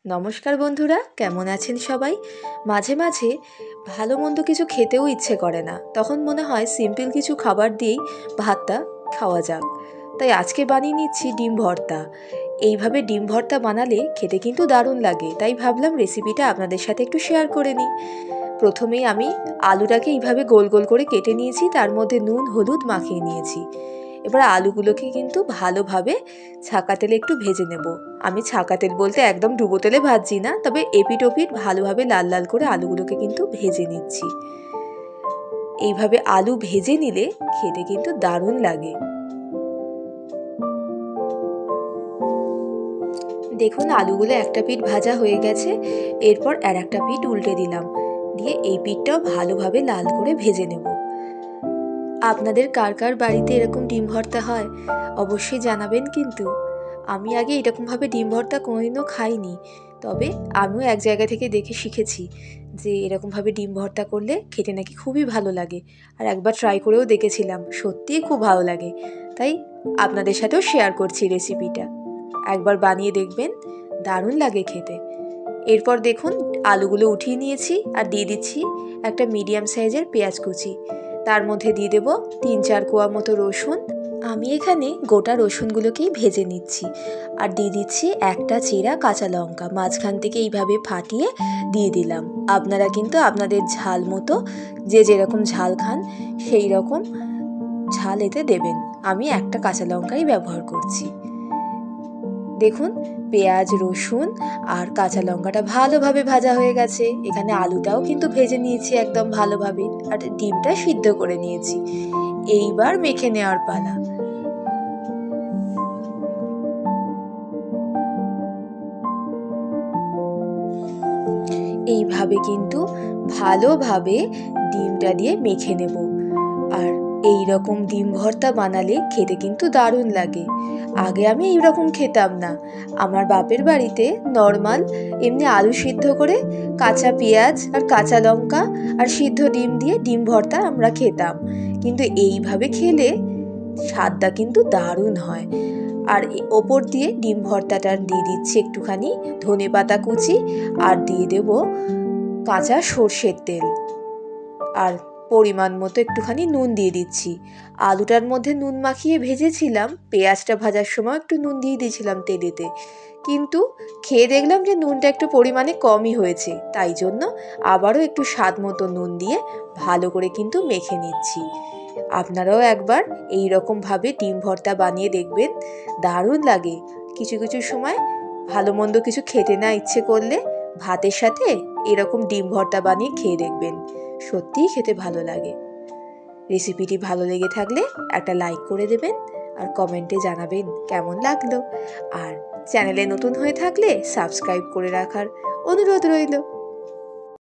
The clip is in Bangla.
নমস্কার বন্ধুরা, কেমন আছেন সবাই? মাঝে মাঝে ভালো মন্দ কিছু খেতেও ইচ্ছে করে না, তখন মনে হয় সিম্পল কিছু খাবার দিয়েই ভাতটা খাওয়া যাক। তাই আজকে বানিয়ে নিচ্ছি ডিম ভর্তা। এইভাবে ডিম ভর্তা বানালে খেতে কিন্তু দারুণ লাগে, তাই ভাবলাম রেসিপিটা আপনাদের সাথে একটু শেয়ার করে নিই। প্রথমেই আমি আলুটাকে এইভাবে গোল গোল করে কেটে নিয়েছি, তার মধ্যে নুন হলুদ মাখিয়ে নিয়েছি। এবার আলুগুলোকে কিন্তু ভালোভাবে ছাঁকা তেলে একটু ভেজে নেব। আমি ছাঁকা তেল বলতে একদম ডুবো তেলে ভাজছি না, তবে এপিট ওপিট ভালোভাবে লাল লাল করে আলুগুলোকে কিন্তু ভেজে নিচ্ছি। এইভাবে আলু ভেজে নিলে খেতে কিন্তু দারুণ লাগে। দেখুন, আলুগুলো একটা পিঠ ভাজা হয়ে গেছে। এরপর আর একটা পিঠ উল্টে দিলাম, দিয়ে এই পিঠটাও ভালোভাবে লাল করে ভেজে নেব। আপনাদের কার কার বাড়িতে এরকম ডিম ভর্তা হয় অবশ্যই জানাবেন কিন্তু। আমি আগে এরকমভাবে ডিম ভর্তা কোনোদিনও খাইনি, তবে আমিও এক জায়গা থেকে দেখে শিখেছি যে এরকমভাবে ডিম ভর্তা করলে খেতে নাকি খুবই ভালো লাগে। আর একবার ট্রাই করেও দেখেছিলাম, সত্যিই খুব ভালো লাগে। তাই আপনাদের সাথেও শেয়ার করছি রেসিপিটা। একবার বানিয়ে দেখবেন, দারুণ লাগে খেতে। এরপর দেখুন, আলুগুলো উঠিয়ে নিয়েছি আর দিয়ে দিচ্ছি একটা মিডিয়াম সাইজের পেঁয়াজ কুচি। তার মধ্যে দিয়ে দেবো 3-4 কোয়া মতো রসুন। আমি এখানে গোটা রসুনগুলোকেই ভেজে নিচ্ছি। আর দিয়ে দিচ্ছি একটা চেরা কাঁচা লঙ্কা, মাঝখান থেকে এইভাবে ফাটিয়ে দিয়ে দিলাম। আপনারা কিন্তু আপনাদের ঝাল মতো, যে যেরকম ঝাল খান সেই রকম ঝাল এতে দেবেন। আমি একটা কাঁচা লঙ্কাই ব্যবহার করছি। দেখুন, পেঁয়াজ রসুন আর কাঁচা লঙ্কাটা ভালোভাবে ভাজা হয়ে গেছে। এখানে আলুটাও কিন্তু ভেজে নিয়েছি একদম ভালোভাবে, আর ডিমটা সিদ্ধ করে নিয়েছি। এইবার মেখে নেওয়ার পালা। এইভাবে কিন্তু ভালোভাবে ডিমটা দিয়ে মেখে নেব। আর এই রকম ডিম ভর্তা বানালে খেতে কিন্তু দারুণ লাগে। আগে আমি এইরকম খেতাম না। আমার বাপের বাড়িতে নর্মাল এমনি আলু সিদ্ধ করে কাঁচা পেঁয়াজ আর কাঁচা লঙ্কা আর সিদ্ধ ডিম দিয়ে ডিম ভর্তা আমরা খেতাম। কিন্তু এইভাবে খেলে স্বাদটা কিন্তু দারুণ হয়। আর ওপর দিয়ে ডিম ভর্তাটা দিয়ে দিচ্ছি একটুখানি ধনেপাতা কুচি, আর দিয়ে দেব কাঁচা সর্ষের তেল, আর পরিমাণ মতো একটুখানি নুন দিয়ে দিচ্ছি। আলুটার মধ্যে নুন মাখিয়ে ভেজেছিলাম, পেঁয়াজটা ভাজার সময় একটু নুন দিয়ে দিয়েছিলাম তেলেতে, কিন্তু খেয়ে দেখলাম যে নুনটা একটু পরিমাণে কমই হয়েছে, তাই জন্য আবারও একটু স্বাদ মতো নুন দিয়ে ভালো করে কিন্তু মেখে নিচ্ছি। আপনারাও একবার এই রকমভাবে ডিম ভর্তা বানিয়ে দেখবেন, দারুণ লাগে। কিছু কিছু সময় ভালো মন্দ কিছু খেতে না ইচ্ছে করলে ভাতের সাথে এরকম ডিম ভর্তা বানিয়ে খেয়ে দেখবেন, সত্যিই খেতে ভালো লাগে। রেসিপিটি ভালো লেগে থাকলে একটা লাইক করে দেবেন আর কমেন্টে জানাবেন কেমন লাগলো। আর চ্যানেলে নতুন হয়ে থাকলে সাবস্ক্রাইব করে রাখার অনুরোধ রইল।